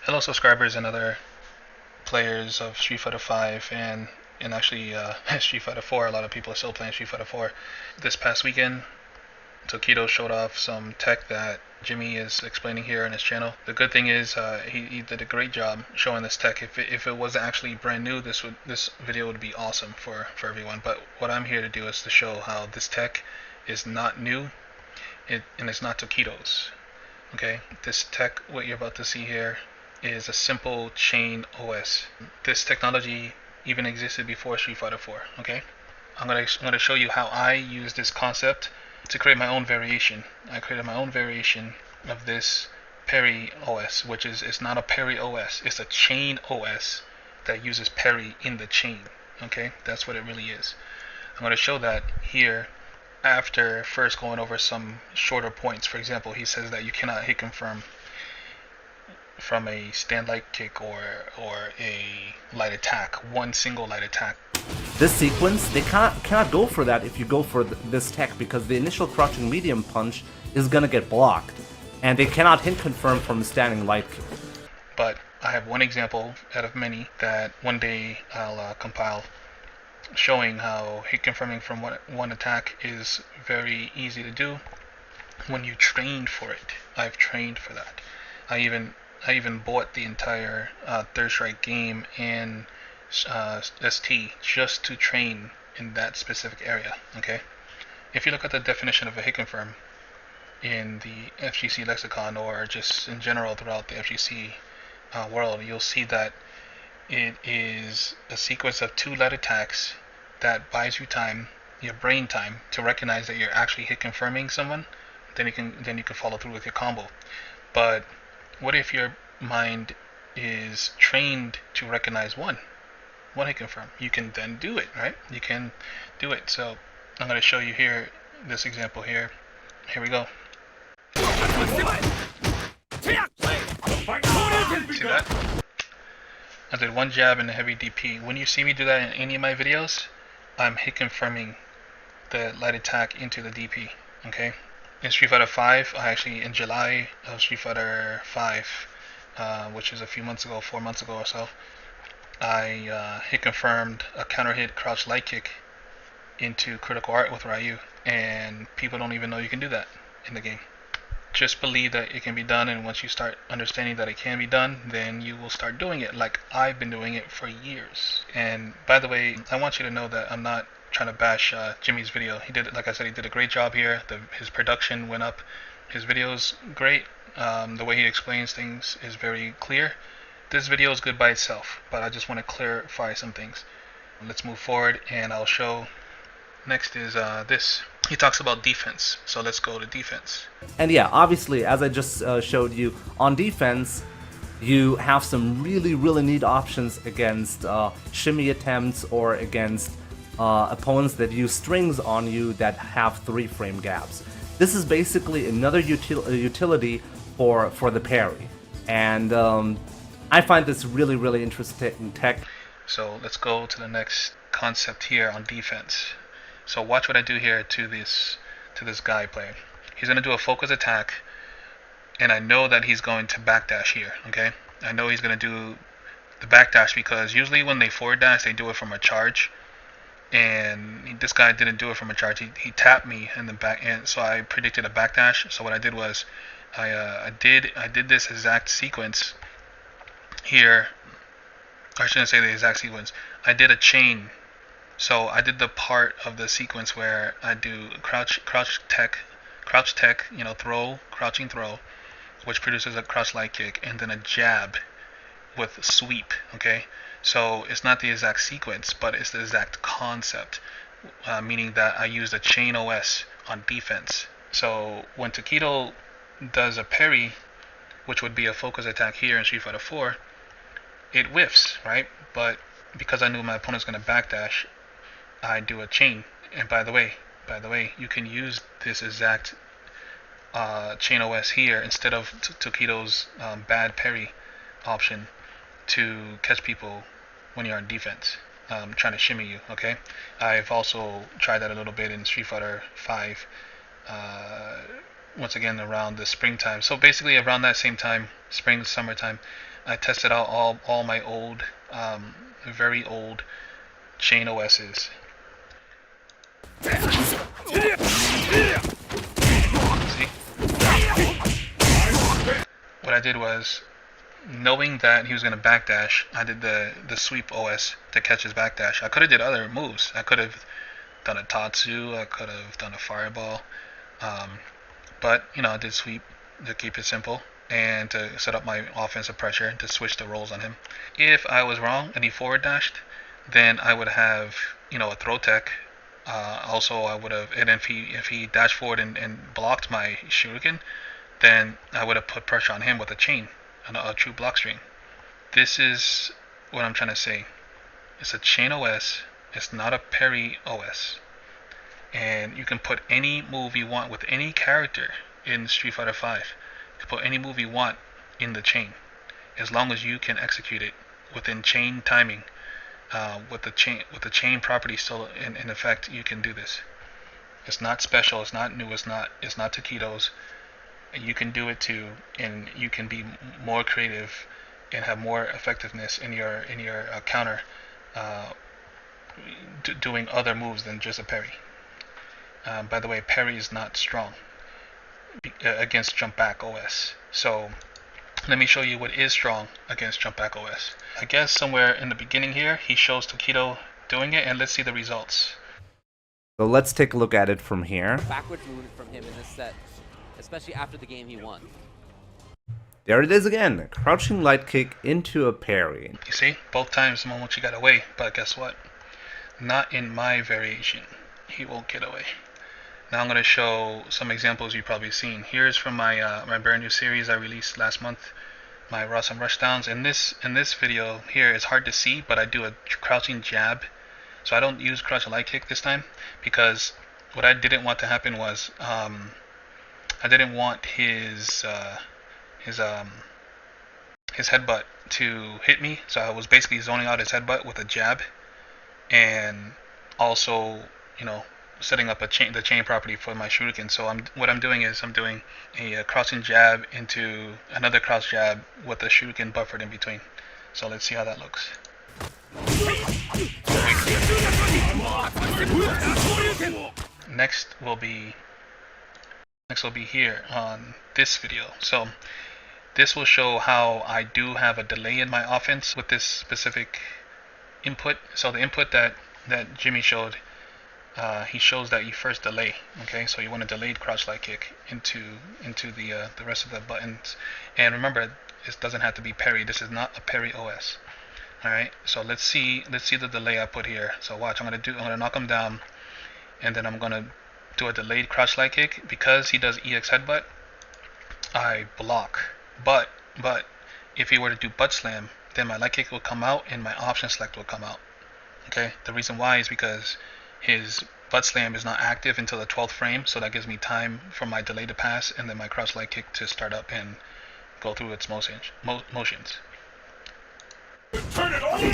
Hello subscribers and other players of Street Fighter 5 and actually Street Fighter 4. A lot of people are still playing Street Fighter 4. This past weekend, Tokido showed off some tech that Jimmy is explaining here on his channel. The good thing is he did a great job showing this tech. If it was actually brand new, this video would be awesome for everyone. But what I'm here to do is to show how this tech is not new, and it's not Tokido's. Okay, this tech, what you're about to see here, is a simple chain OS. This technology even existed before Street Fighter 4. Okay, I'm gonna show you how I use this concept to create my own variation. I created my own variation of this parry OS, which is it's not a parry OS, it's a chain OS that uses parry in the chain. Okay, that's what it really is. I'm going to show that here after first going over some shorter points. For example, he says that you cannot hit confirm from a stand light kick or a light attack, one single light attack. This sequence, they cannot go for that if you go for this tech, because the initial crouching medium punch is gonna get blocked, and they cannot hit confirm from a standing light kick. But I have one example out of many that one day I'll compile, showing how hit confirming from one attack is very easy to do when you train for it. I've trained for that. I even bought the entire Third Strike game and ST just to train in that specific area. Okay, if you look at the definition of a hit confirm in the FGC lexicon, or just in general throughout the FGC world, you'll see that it is a sequence of two light attacks that buys you time, your brain time, to recognize that you're actually hit confirming someone. Then you can follow through with your combo. But what if your mind is trained to recognize one hit confirm? You can then do it, right? You can do it. So I'm going to show you here this example here. Here we go. See that? I did one jab and a heavy DP. When you see me do that in any of my videos, I'm hit confirming the light attack into the DP. Okay. In Street Fighter 5, I actually, in July of Street Fighter 5, which is a few months ago, 4 months ago or so, I hit confirmed a counter hit crouch light kick into critical art with Ryu, and people don't even know you can do that in the game. Just believe that it can be done, and once you start understanding that it can be done, then you will start doing it like I've been doing it for years. And by the way, I want you to know that I'm not trying to bash Jimmy's video. He did, like I said, he did a great job here. His production went up. His video's great. The way he explains things is very clear. This video is good by itself, but I just want to clarify some things. Let's move forward, and I'll show. Next is this. He talks about defense, so let's go to defense. And yeah, obviously, as I just showed you, on defense, you have some really neat options against shimmy attempts, or against opponents that use strings on you that have 3-frame gaps. This is basically another utility for the parry, and I find this really interesting tech. So let's go to the next concept here on defense. So watch what I do here to this guy player. He's going to do a focus attack, and I know that he's going to backdash here. Okay, I know he's going to do the backdash, because usually when they forward dash, they do it from a charge, and this guy didn't do it from a charge. He tapped me in the back, and so I predicted a backdash. So what I did was I did this exact sequence here. I shouldn't say the exact sequence. I did a chain. So I did the part of the sequence where I do crouch tech, throw, crouching throw, which produces a crouch light kick, and then a jab with sweep. Okay, so it's not the exact sequence, but it's the exact concept, meaning that I used a chain OS on defense. So when Tokido does a parry, which would be a focus attack here in Street Fighter 4, it whiffs, right? But because I knew my opponent's going to backdash, I do a chain. And by the way, you can use this exact chain OS here instead of Tokido's bad parry option to catch people when you're on defense, trying to shimmy you. Okay, I've also tried that a little bit in Street Fighter 5. once again around the springtime. So basically around that same time, spring, summertime, I tested out all my old, very old chain OSs. See? What I did was, knowing that he was going to backdash, I did the sweep OS to catch his backdash. I could have did other moves. I could have done a Tatsu, I could have done a fireball, but you know, I did sweep to keep it simple and to set up my offensive pressure to switch the roles on him. If I was wrong and he forward dashed, then I would have, you know, a throw tech. Also, I would have, and if he dashed forward and blocked my shuriken, then I would have put pressure on him with a chain, a true block string. This is what I'm trying to say. It's a chain OS. It's not a parry OS. And you can put any move you want with any character in Street Fighter V. You can put any move you want in the chain, as long as you can execute it within chain timing. With the chain property still in effect, you can do this. It's not special. It's not new. It's not taquitos. You can do it too, and you can be more creative and have more effectiveness in your counter, doing other moves than just a parry. By the way, parry is not strong against jump back OS. So let me show you what is strong against jump back OS. I guess somewhere in the beginning here, he shows Taquito doing it, and let's see the results. So let's take a look at it from here. Backwards movement from him in this set, especially after the game he won. There it is again, crouching light kick into a parry. You see, both times Momochi got away, but guess what? Not in my variation. He won't get away. Now I'm going to show some examples you've probably seen. Here's from my my brand new series I released last month, my Raw and Rushdowns. In this video here, it's hard to see, but I do a crouching jab. So I don't use crouch light kick this time, because what I didn't want to happen was I didn't want his headbutt to hit me. So I was basically zoning out his headbutt with a jab, and also, you know, setting up the chain property for my shuriken. So what I'm doing is I'm doing a crouching jab into another crouch jab with the shuriken buffered in between. So let's see how that looks. Next will be here on this video. So this will show how I do have a delay in my offense with this specific input. So the input that Jimmy showed, he shows that you first delay. Okay, so you want a delayed crouch light kick into the rest of the buttons. And remember, this doesn't have to be parry. This is not a parry OS. All right, so let's see the delay I put here. So watch, I'm gonna knock him down, and then I'm gonna do a delayed crouch light kick. Because he does EX headbutt, I block. But if he were to do butt slam, then my light kick will come out and my option select will come out. Okay, the reason why is because his butt slam is not active until the 12th frame, so that gives me time for my delay to pass and then my crouch light kick to start up and go through its motions. Turn it over!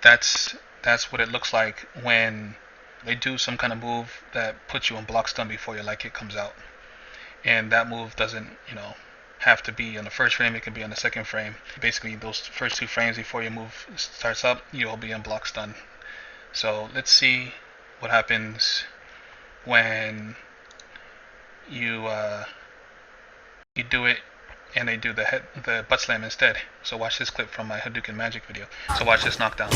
That's what it looks like when they do some kind of move that puts you in block stun before your light kick comes out. And that move doesn't, you know, have to be on the first frame. It can be on the second frame. Basically, those first 2 frames before your move starts up, you'll be in block stun. So let's see what happens when you do it and they do the butt slam instead. So watch this clip from my Hadouken Magic video. So watch this knockdown.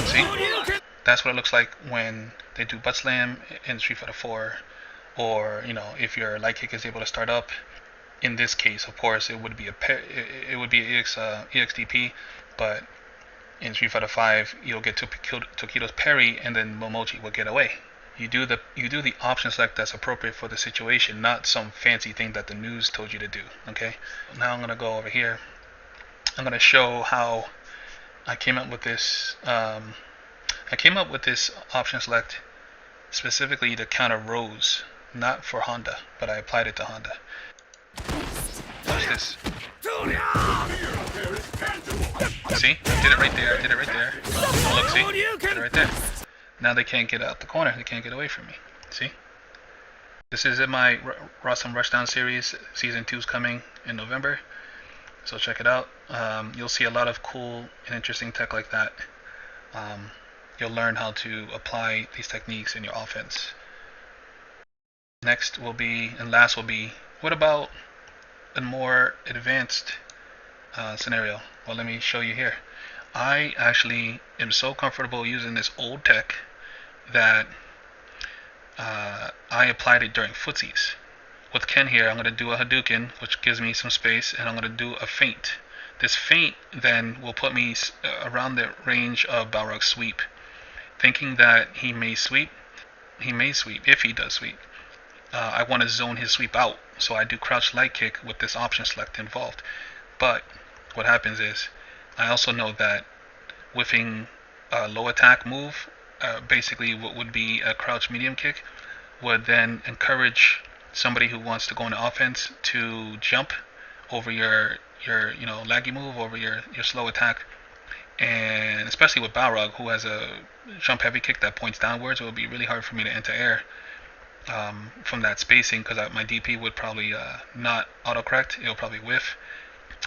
See? That's what it looks like when they do butt slam in Street Fighter 4, or, you know, if your light kick is able to start up. In this case, of course, it would be EXDP, but in Street Fighter 5, you'll get Tokido's parry, and then Momochi will get away. You do the option select that's appropriate for the situation, not some fancy thing that the news told you to do. Okay. Now I'm gonna go over here. I'm gonna show how I came up with this. I came up with this option select specifically to counter Rose, not for Honda, but I applied it to Honda. Watch this. See? Did it right there. Did it right there. Oh, look, see? Did it right there. Now they can't get out the corner. They can't get away from me. See? This is in my Rossum Rushdown series. Season 2 is coming in November. So check it out. You'll see a lot of cool and interesting tech like that. You'll learn how to apply these techniques in your offense. Next will be, and last will be, what about a more advanced scenario? Well, let me show you here. I actually am so comfortable using this old tech that I applied it during footsies. With Ken here, I'm going to do a Hadouken, which gives me some space, and I'm going to do a feint. This feint then will put me around the range of Balrog's sweep. Thinking that he may sweep, if he does sweep. I want to zone his sweep out, so I do crouch light kick with this option select involved. But what happens is, I also know that whiffing a low attack move, basically what would be a crouch medium kick, would then encourage somebody who wants to go into offense to jump over your laggy move, over your slow attack. And especially with Balrog, who has a jump heavy kick that points downwards, it would be really hard for me to enter air from that spacing, because my DP would probably not autocorrect. It will probably whiff.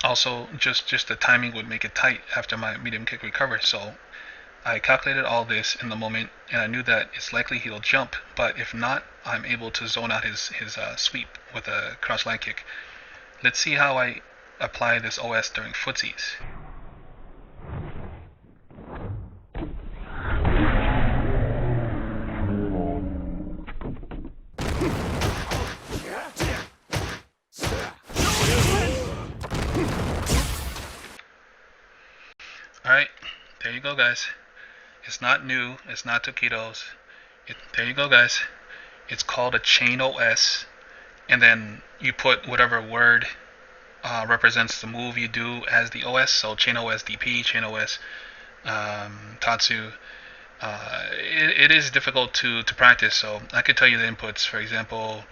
Also, just the timing would make it tight after my medium kick recovers. So I calculated all this in the moment, and I knew that it's likely he'll jump, but if not, I'm able to zone out his sweep with a crouch light kick. Let's see how I apply this OS during footsies. Alright, there you go, guys. It's not new, it's not taquitos. There you go, guys. It's called a chain OS, and then you put whatever word represents the move you do as the OS. So chain OS DP, chain OS Tatsu. It is difficult to practice, so I could tell you the inputs. For example,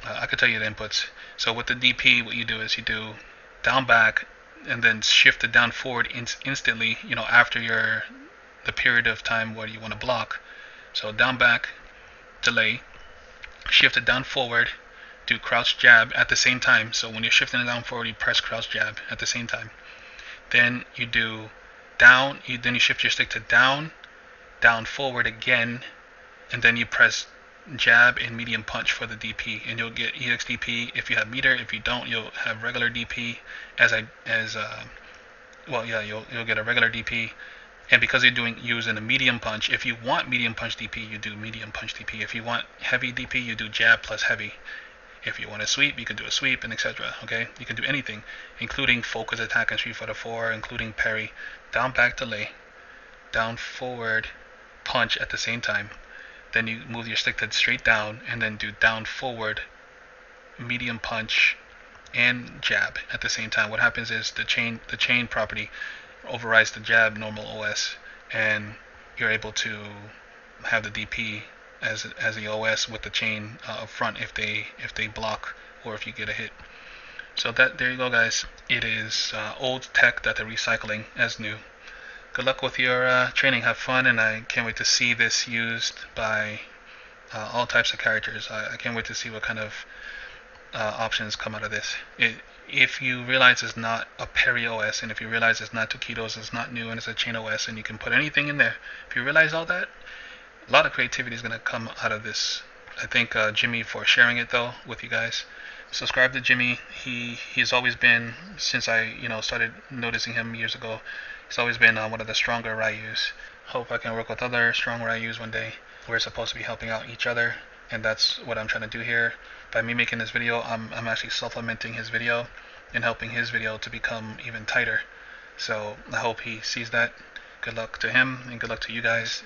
I could tell you the inputs. So with the DP, what you do is you do down back, and then shift it down forward instantly, after the period of time where you want to block. So down back, delay, shift it down forward, do crouch jab at the same time. So when you're shifting it down forward, you press crouch jab at the same time. Then you do down, then you shift your stick to down forward again, and then you press jab and medium punch for the DP, and you'll get EX DP if you have meter. If you don't, you'll have regular DP. You'll get a regular DP. And because you're using a medium punch, if you want medium punch DP, you do medium punch DP. If you want heavy DP, you do jab plus heavy. If you want to sweep, you can do a sweep, and etc. Okay, you can do anything, including focus attack and Street Fighter 4, including parry. Down back delay, down forward punch at the same time. Then you move your stick to straight down, and then do down forward, medium punch, and jab at the same time. What happens is the chain property overrides the jab normal OS, and you're able to have the DP as the OS with the chain up front if they block or if you get a hit. So there you go, guys. It is old tech that they're recycling as new. Good luck with your training. Have fun, and I can't wait to see this used by all types of characters. I can't wait to see what kind of options come out of this. If you realize it's not a parry OS, and if you realize it's not taquitos, it's not new, and it's a chain OS, and you can put anything in there, if you realize all that, a lot of creativity is going to come out of this. I thank Jimmy for sharing it, though, with you guys. Subscribe to Jimmy. He's always been, since I started noticing him years ago, he's always been one of the stronger Ryus. Hope I can work with other strong Ryus one day. We're supposed to be helping out each other, and that's what I'm trying to do here. By me making this video, I'm actually supplementing his video and helping his video to become even tighter. So I hope he sees that. Good luck to him, and good luck to you guys.